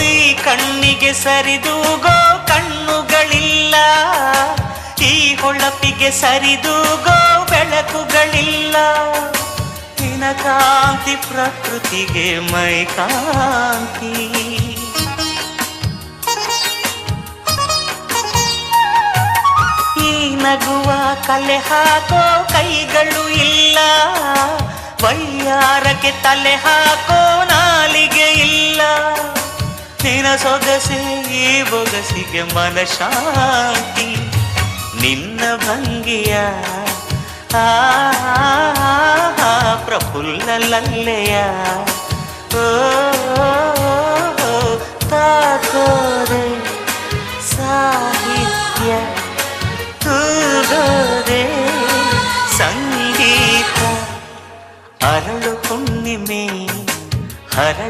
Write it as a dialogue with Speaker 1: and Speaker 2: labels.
Speaker 1: ಈ ಕಣ್ಣಿಗೆ ಸರಿದೂಗೋ ಕಣ್ಣುಗಳಿಲ್ಲ, ಈ ಹೊಳಪಿಗೆ ಸರಿದೂಗೋ ಬೆಳಕುಗಳಿಲ್ಲ. ನಿನ ಕಾಂತಿ ಪ್ರಕೃತಿಗೆ ಮೈ ಕಾಂತಿ. ಈ ನಗುವ ಕಲೆ ಹಾಕೋ ಕೈಗಳು ಇಲ್ಲ, ವೈಯಾರಕ್ಕೆ ತಲೆ ಹಾಕೋ ನಾಲಿಗೆ ಇಲ್ಲ. ನಿನ ಸೊಗಸೆ ಈ ಬೊಗಸಿಗೆ ಮನಶಾಂತಿ. ನಿನ್ನ ಭಂಗಿಯ ಪ್ರಫುಲ್ಲ ಲಲ್ಲೆಯ ತಾಕೋರೆ ಸಾಹಿತ್ಯ ತೂಗೋರೆ ಸಂಗೀತ. ಅರಳು ಹುಣ್ಣಿಮೆ ಹರಳು